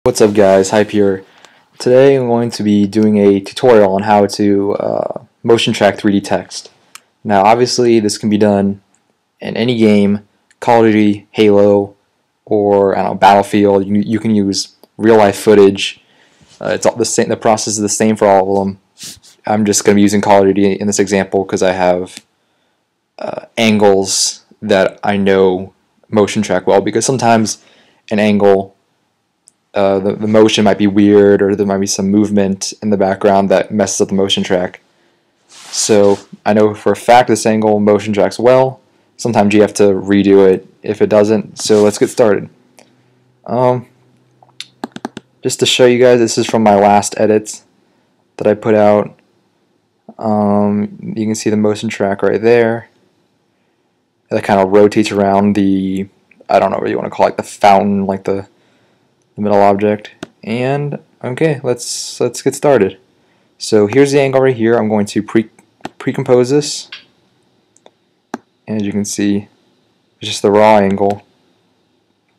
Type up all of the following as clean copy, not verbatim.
What's up guys, Hype here. Today I'm going to be doing a tutorial on how to motion track 3D text. Now obviously this can be done in any game, Call of Duty, Halo, or I don't know, Battlefield. You can use real life footage. It's all the same. The process is the same for all of them. I'm just going to be using Call of Duty in this example because I have angles that I know motion track well, because sometimes an angle the motion might be weird, or there might be some movement in the background that messes up the motion track. So I know for a fact this angle motion tracks well. Sometimes you have to redo it if it doesn't. So let's get started. Just to show you guys, this is from my last edits that I put out. You can see the motion track right there. That kind of rotates around the, I don't know what you want to call it, the fountain, like the middle object. And okay, let's get started. So here's the angle right here. I'm going to pre-compose this, and as you can see, it's just the raw angle.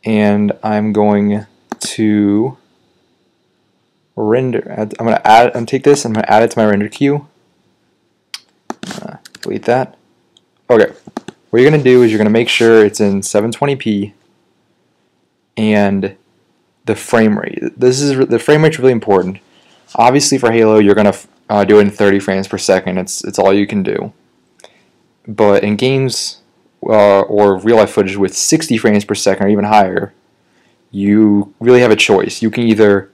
And I'm going to render. I'm going to add. I'm going to take this. I'm going to add it to my render queue. Delete that. Okay. What you're going to do is you're going to make sure it's in 720p and the frame rate. The frame rate's really important. Obviously for Halo you're gonna do it in 30 frames per second. It's all you can do. But in games or real life footage with 60 frames per second or even higher, you really have a choice. You can either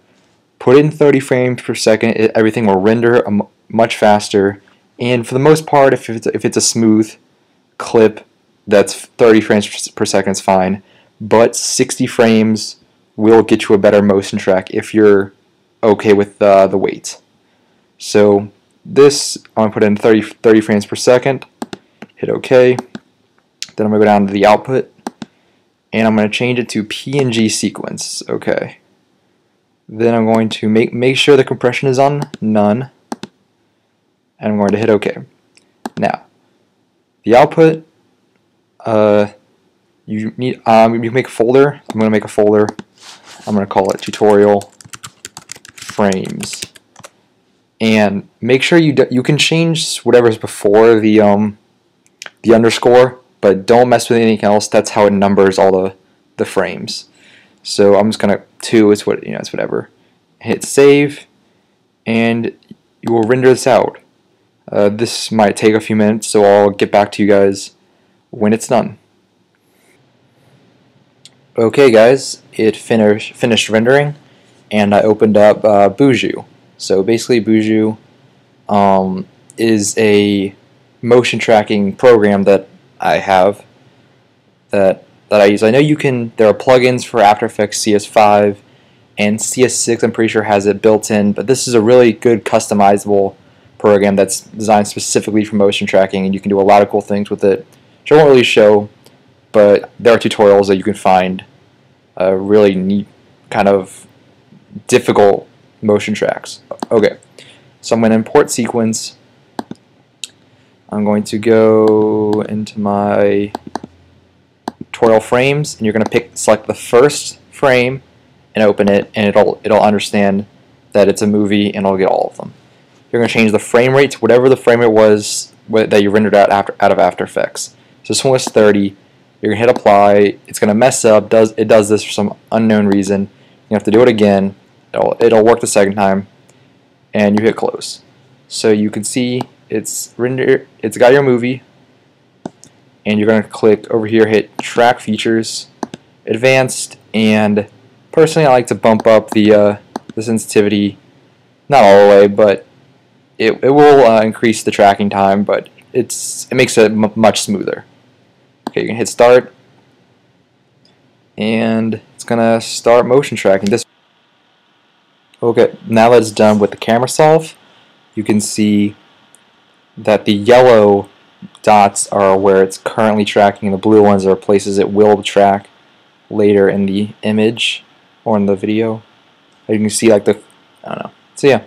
put it in 30 frames per second, everything will render much faster, and for the most part, if it's a smooth clip, that's 30 frames per second is fine. But 60 frames will get you a better motion track if you're okay with the weight. So this, I'm going to put in 30 frames per second, hit OK. Then I'm going to go down to the output, and I'm going to change it to PNG sequence. Okay. Then I'm going to make sure the compression is on none, and I'm going to hit OK. Now, the output, you can make a folder. I'm going to make a folder. I'm going to call it tutorial frames, and make sure you can change whatever's before the underscore, but don't mess with anything else. That's how it numbers all the frames. So I'm just gonna 2. It's what it's whatever. Hit save, and you will render this out. This might take a few minutes, so I'll get back to you guys when it's done. Okay guys, it finished rendering, and I opened up Buju. So basically Buju is a motion tracking program that I have that I use. I know there are plugins for After Effects CS5 and CS6, I'm pretty sure has it built in, but this is a really good customizable program that's designed specifically for motion tracking, and you can do a lot of cool things with it, which I won't really show. But there are tutorials that you can find really neat, kind of difficult motion tracks. Okay, so I'm going to import sequence. I'm going to go into my tutorial frames, and you're going to select the first frame and open it, and it'll understand that it's a movie, and it'll get all of them. You're going to change the frame rate to whatever the frame rate was that you rendered out of After Effects. So this one was 30. You're going to hit apply. It's going to mess up. It does this for some unknown reason. You have to do it again. It'll work the second time, and you hit close. So you can see it's got your movie, and you're going to click over here, hit track features, advanced, and personally I like to bump up the sensitivity, not all the way, but it will increase the tracking time, but it makes it much smoother. Okay, you can hit start, and it's gonna start motion tracking this. Okay, now that it's done with the camera solve, you can see that the yellow dots are where it's currently tracking, and the blue ones are places it will track later in the image or in the video. You can see like I don't know. So yeah,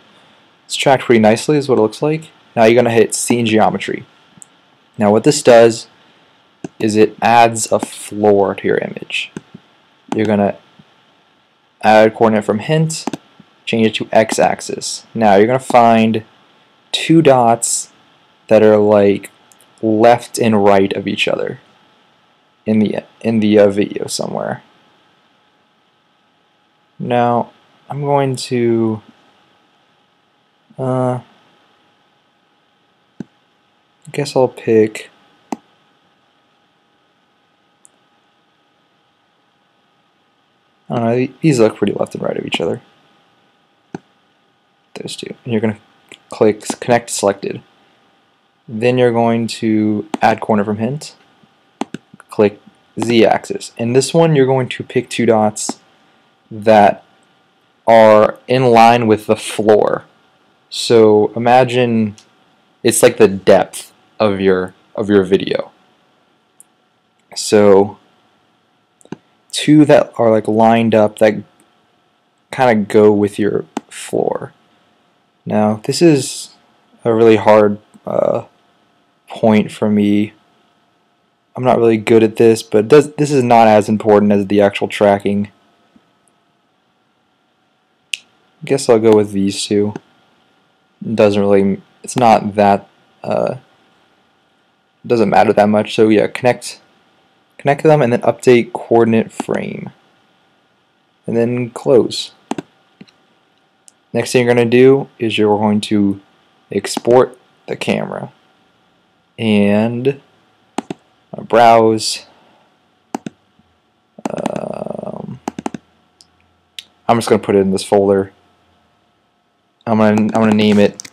it's tracked pretty nicely is what it looks like. Now you're gonna hit scene geometry. Now what this does is it adds a floor to your image. You're gonna add coordinate from hint, change it to x-axis. Now you're going to find two dots that are like left and right of each other in the video somewhere. Now I'm going to I guess I'll pick I don't know, these look pretty left and right of each other. Those two. And you're going to click connect selected. Then you're going to add coordinate from hint. Click z-axis. And this one you're going to pick two dots that are in line with the floor. So imagine it's like the depth of your video. So two that are like lined up that kind of go with your floor. Now this is a really hard point for me. I'm not really good at this, but this is not as important as the actual tracking. I guess I'll go with these two. It's not that doesn't matter that much. So yeah, connect them and then update coordinate frame, and then close. Next thing you're going to do is you're going to export the camera and browse. I'm just going to put it in this folder. I'm gonna name it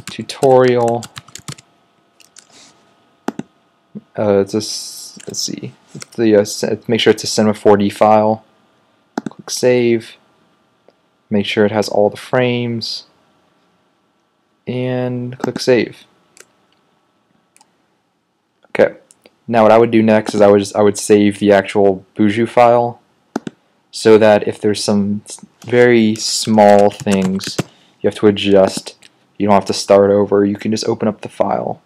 tutorial. Let's see. Make sure it's a Cinema 4D file. Click save. Make sure it has all the frames, and click save. Okay. Now what I would do next is I would save the actual Buju file, so that if there's some very small things you have to adjust, you don't have to start over. You can just open up the file.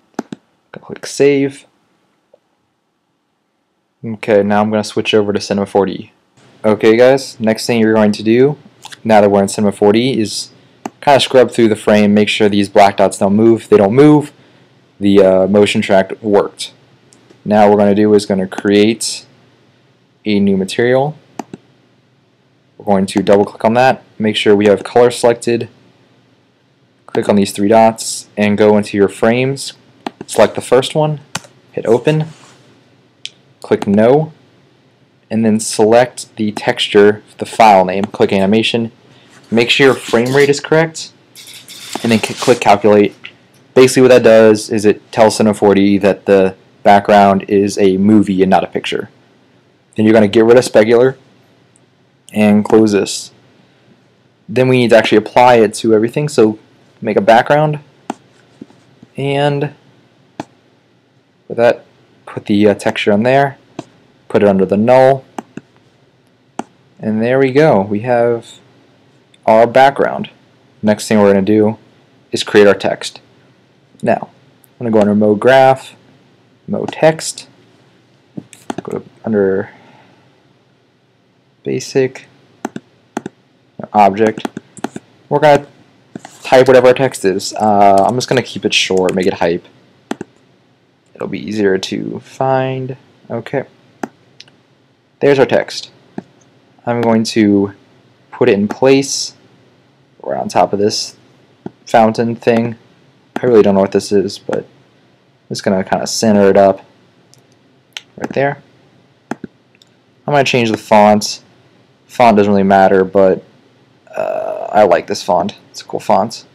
Click save. Okay, now I'm going to switch over to Cinema 4D. Okay guys, next thing you're going to do, now that we're in Cinema 4D, is kind of scrub through the frame, make sure these black dots don't move. If they don't move, the motion track worked. Now what we're going to do is going to create a new material. We're going to double click on that, make sure we have color selected, click on these three dots and go into your frames, select the first one, hit open, click no, and then select the texture, the file name, click animation, make sure your frame rate is correct, and then click calculate. Basically what that does is it tells Cinema 4D that the background is a movie and not a picture. Then you're going to get rid of specular and close this. Then we need to actually apply it to everything, so make a background, and with that, put the texture on there, put it under the null, and there we go. We have our background. Next thing we're going to do is create our text. Now, I'm going to go under mode graph, mode text, go under basic, object. We're going to type whatever our text is. I'm just going to keep it short, make it hype. It'll be easier to find. Okay. There's our text. I'm going to put it in place right on top of this fountain thing. I really don't know what this is, but I'm just going to kind of center it up right there. I'm going to change the font. Font doesn't really matter, but I like this font. It's a cool font.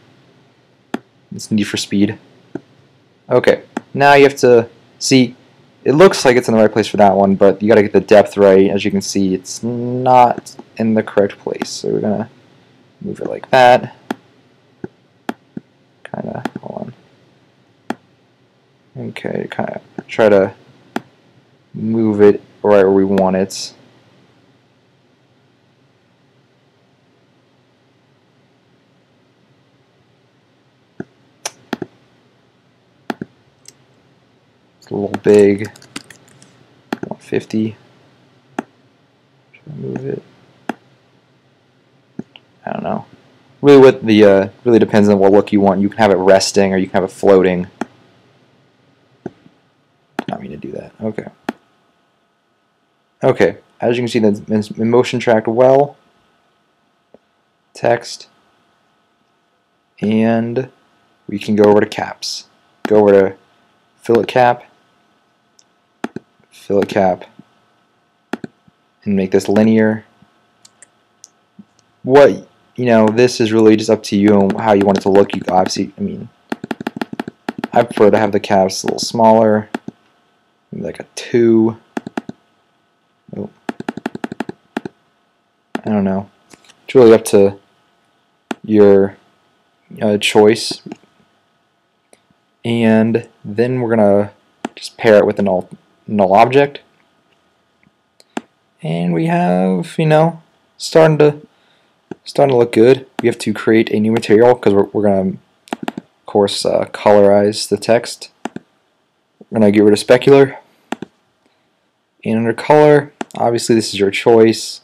It's Need for Speed. Okay, now you have to see, it looks like it's in the right place for that one, but you got to get the depth right. As you can see, it's not in the correct place. So we're going to move it like that. Kind of, hold on. Okay, kind of try to move it right where we want it. It's a little big. 150. Try to move it. don't know. Really, what the really depends on what look you want. You can have it resting, or you can have it floating. Not mean to do that. Okay. Okay. As you can see, that's motion tracked well. Text, and we can go over to caps. Go over to fillet cap, and make this linear. What, this is really just up to you and how you want it to look. You obviously, I prefer to have the caps a little smaller, maybe like a 2. Oh. I don't know. It's really up to your choice. And then we're gonna just pair it with a null object, and we have starting to look good. We have to create a new material because we're gonna, of course, colorize the text. We're gonna get rid of specular, and under color, obviously this is your choice.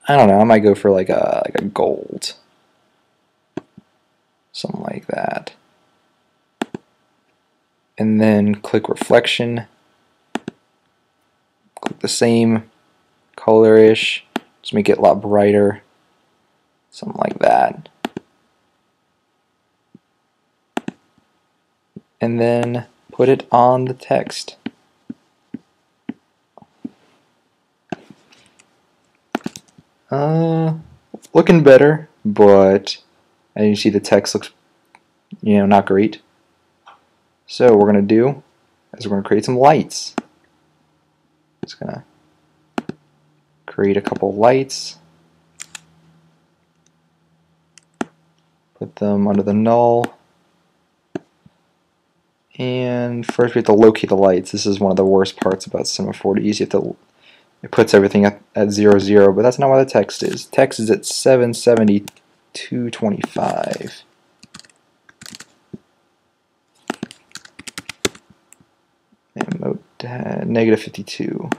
I don't know. I might go for like a gold, something like that. And then click reflection. Click the same color-ish. Just make it a lot brighter. Something like that. And then put it on the text. Looking better, but as you see, the text looks, not great. So what we're going to do is we're going to create some lights. Just going to create a couple lights. Put them under the null. And first we have to locate the lights. This is one of the worst parts about Cinema 4Ds. It puts everything at 0, 0, but that's not why the text is. Text is at 772.25. And negative 52.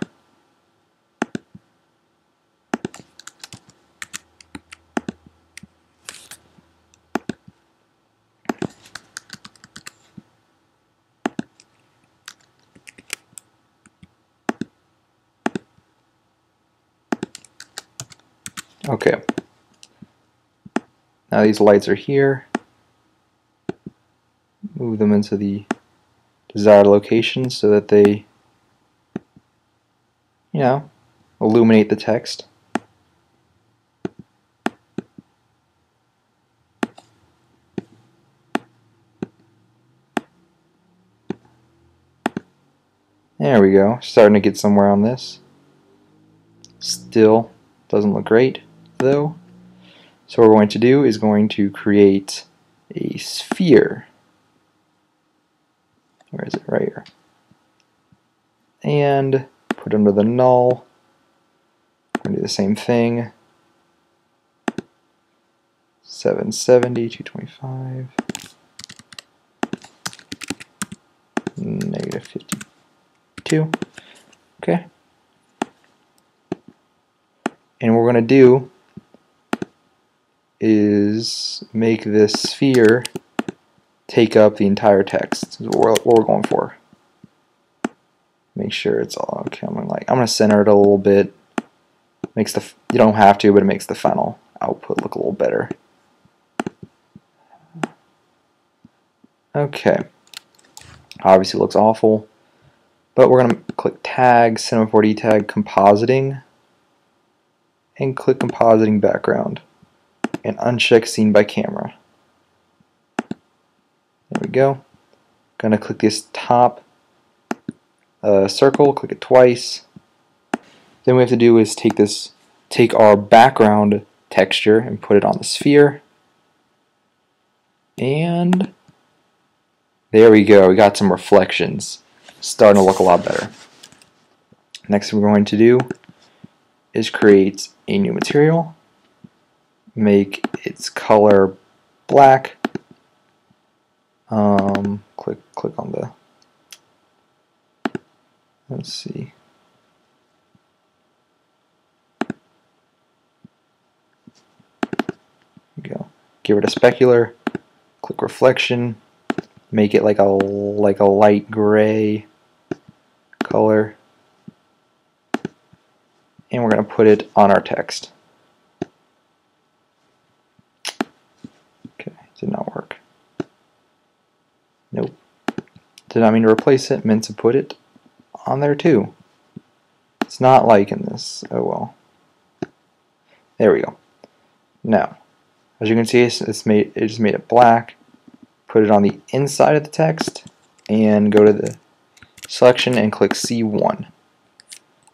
Okay. Now these lights are here. Move them into the desired location so that they, illuminate the text. There we go. Starting to get somewhere on this. Still doesn't look great, though. So what we're going to do is going to create a sphere. Where is it? Right here. And put under the null. I'm going to do the same thing. 770, 225, negative 52. Okay. And what we're going to do is make this sphere take up the entire text. This is what we're going for. Make sure it's all okay. I'm going to center it a little bit. Makes the, you don't have to, but it makes the final output look a little better. Okay. Obviously it looks awful, but we're going to click tag, Cinema 4D tag, compositing, and click compositing background, and uncheck scene by camera. There we go. Going to click this top circle, click it twice. Then what we have to do is take our background texture and put it on the sphere. And there we go. We got some reflections. Starting to look a lot better. Next thing we're going to do is create a new material. Make its color black. Click on the, let's see. Give it a specular, click reflection, make it like a light gray color, and we're going to put it on our text. Okay, did not work. Nope. Did not mean to replace it, meant to put it on there too. It's not liking this. Oh well. There we go. Now, as you can see, it just made it black. Put it on the inside of the text and go to the selection and click C1.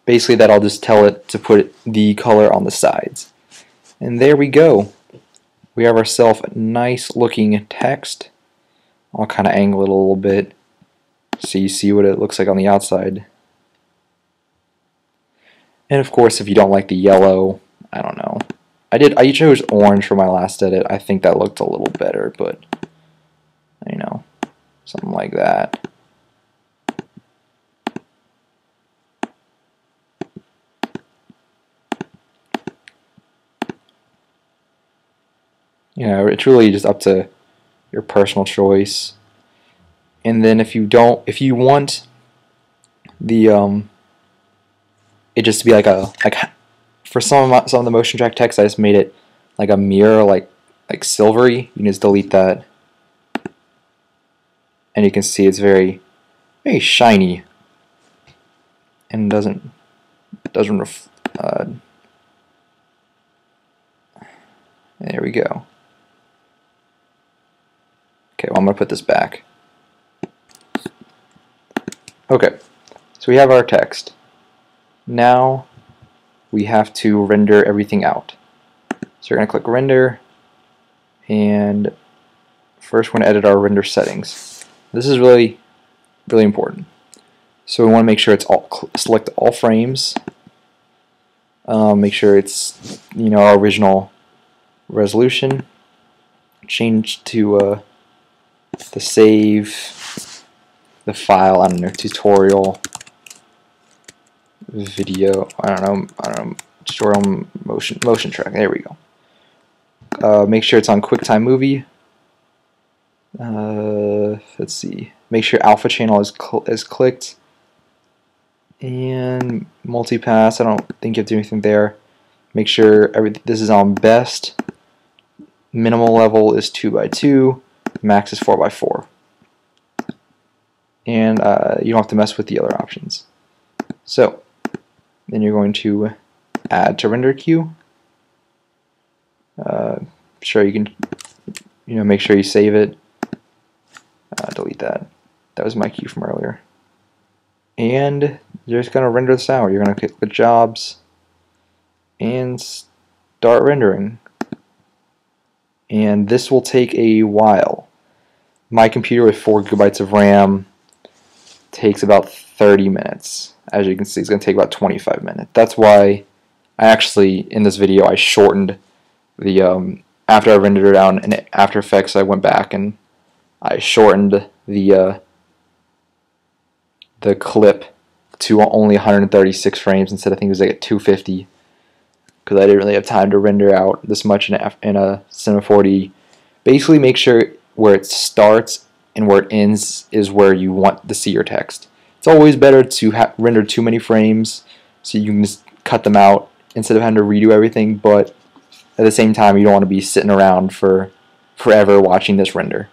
Basically, that'll just tell it to put the color on the sides. And there we go. We have ourselves a nice looking text. I'll kind of angle it a little bit so you see what it looks like on the outside. And of course, if you don't like the yellow, I don't know. I chose orange for my last edit. I think that looked a little better, but you know, something like that. You know, it's really just up to your personal choice. And then if you want the it just to be like for some of the motion track text, I just made it like a mirror, like silvery. You can just delete that, and you can see it's very shiny, and doesn't there we go. Okay, well, I'm gonna put this back. Okay, so we have our text. Now we have to render everything out. So you're going to click render, and first we're going to edit our render settings. This is really important. So we want to make sure it's select all frames. Make sure it's our original resolution. Change to the save the file. I don't know, tutorial video. I don't know. Tutorial motion track. There we go. Make sure it's on QuickTime Movie. Let's see. Make sure Alpha Channel is clicked. And multipass. I don't think you have to do anything there. Make sure this is on best. Minimal level is 2x2. Max is 4x4. And you don't have to mess with the other options. So then you're going to add to render queue. Sure, you can make sure you save it. Delete that. That was my queue from earlier. And you're just going to render this out. You're going to click the jobs and start rendering. And this will take a while. My computer with 4 GB of RAM takes about 30 minutes. As you can see, it's going to take about 25 minutes. That's why I actually, in this video, I shortened the, after I rendered it out in After Effects, I went back and I shortened the clip to only 136 frames instead. I think it was like at 250, because I didn't really have time to render out this much in a Cinema 4D. Basically, make sure where it starts and where it ends is where you want to see your text. It's always better to render too many frames so you can just cut them out instead of having to redo everything, but at the same time you don't want to be sitting around for forever watching this render.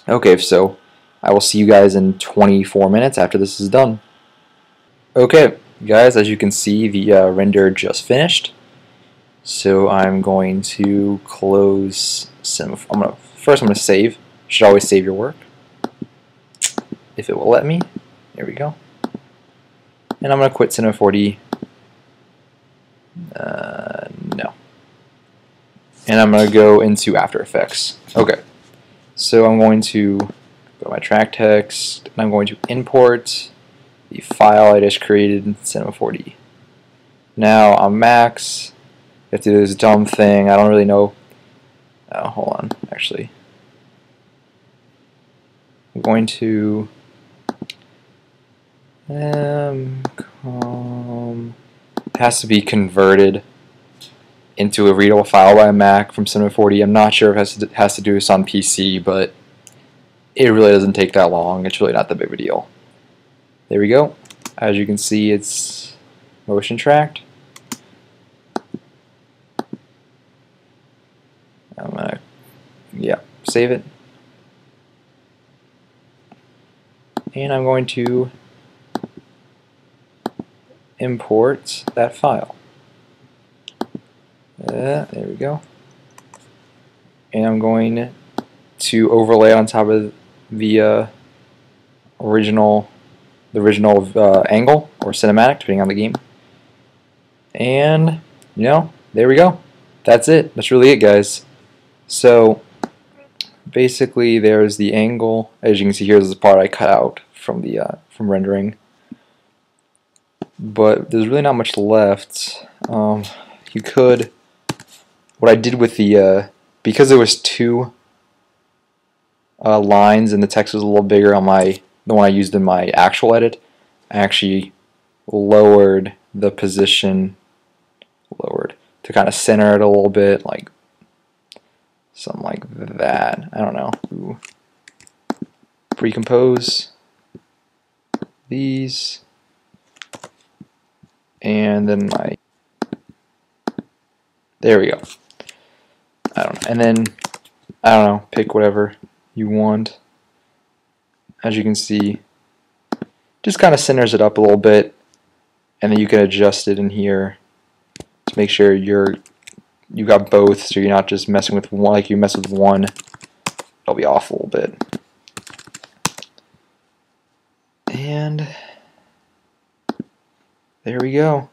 Okay, so I will see you guys in 24 minutes after this is done. Okay, guys, as you can see, the render just finished. So I'm going to close Cinema. First I'm going to save. You should always save your work, if it will let me. There we go. And I'm going to quit Cinema 4D. No. And I'm going to go into After Effects. Okay. So I'm going to go to my track text, and I'm going to import the file I just created in Cinema 4D. Now on Macs, you have to do this dumb thing. I don't really know. Oh, hold on. Actually, I'm going to it has to be converted. into a readable file by a Mac from Cinema 4D. I'm not sure if it has to do this on PC, but it really doesn't take that long. It's really not that big of a deal. There we go. As you can see, it's motion tracked. I'm gonna, save it. And I'm going to import that file. There we go. And I'm going to overlay on top of the original angle or cinematic, depending on the game. And there we go. That's it. That's really it, guys. So basically, there's the angle. As you can see here, this is the part I cut out from the from rendering. But there's really not much left. You could. What I did with the because there was two lines and the text was a little bigger on the one I used in my actual edit, I actually lowered the position, to kind of center it a little bit, like something like that. I don't know. Pre-compose these, and then there we go. I don't know. And then I don't know. Pick whatever you want. As you can see, just kind of centers it up a little bit, and then you can adjust it in here to make sure you got both, so you're not just messing with one. Like you mess with one, it'll be off a little bit. And there we go.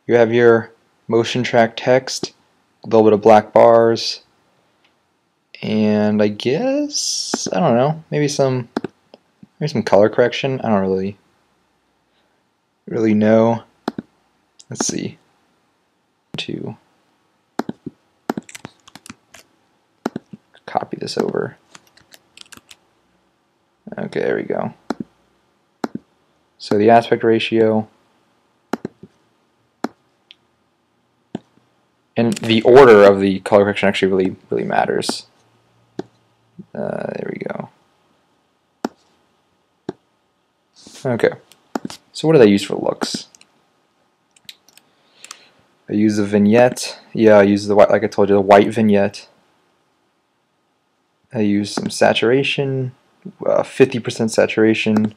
You have your motion track text, a little bit of black bars, and I guess, I don't know, maybe some color correction. I don't really know. Let's see. To copy this over. Okay, there we go. So the aspect ratio and the order of the color correction actually really matters. There we go. Okay, so what do they use for looks? I use a vignette. Yeah, I use the white, like I told you, the white vignette. I use some saturation, 50% saturation,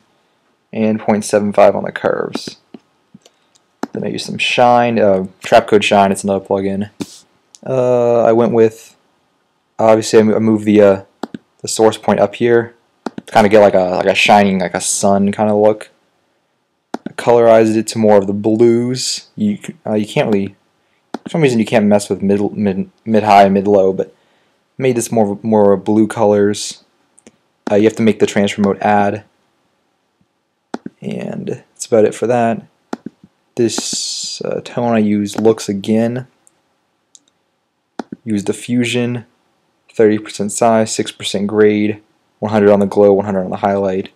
and 0.75 on the curves. Then I use some shine, Trapcode Shine. It's another plugin. I went with, obviously, I moved the source point up here to kind of get like a shining, like a sun kind of look. I colorized it to more of the blues. You can't really, for some reason, you can't mess with mid high and mid low, but made this more blue colors. You have to make the transfer mode add, and that's about it for that. This tone I use looks again. Use diffusion, 30% size, 6% grade, 100 on the glow, 100 on the highlight.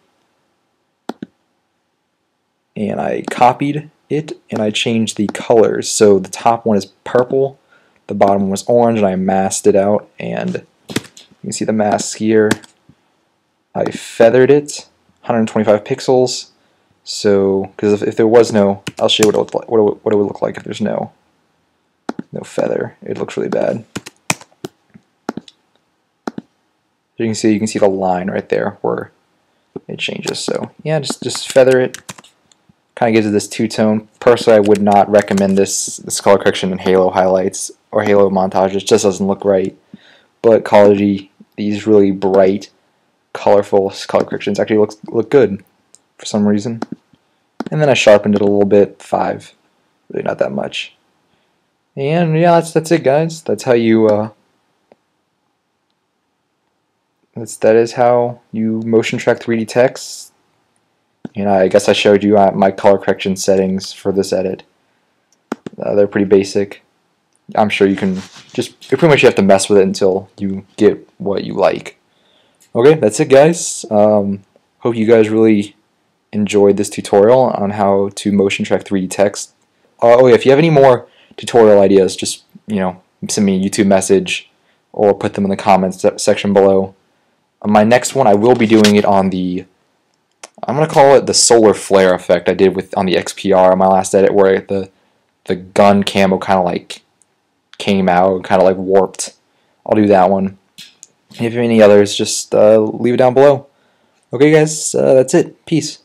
And I copied it and I changed the colors. So the top one is purple, the bottom one was orange, and I masked it out. And you can see the mask here. I feathered it, 125 pixels. So, because if there was no, I'll show you what it would look like if there's no feather. It looks really bad. You can see the line right there where it changes. So yeah, just feather it. Kind of gives it this two-tone. Personally, I would not recommend this color correction in Halo highlights or Halo montages. It just doesn't look right. But Call of Duty, these really bright, colorful color corrections actually look good for some reason. And then I sharpened it a little bit, 5, really not that much. And yeah, that's it, guys. That's how you that is how you motion track 3D text. And I guess I showed you my color correction settings for this edit. They're pretty basic. I'm sure you can pretty much you have to mess with it until you get what you like. Okay, that's it, guys. Hope you guys really enjoyed this tutorial on how to motion track 3D text. Oh yeah, if you have any more tutorial ideas, just send me a YouTube message or put them in the comments section below. My next one, I will be doing it on I'm going to call it the solar flare effect I did on the XPR on my last edit, where the gun camo kind of like came out, kind of like warped. I'll do that one. If you have any others, just leave it down below. Okay guys, that's it. Peace.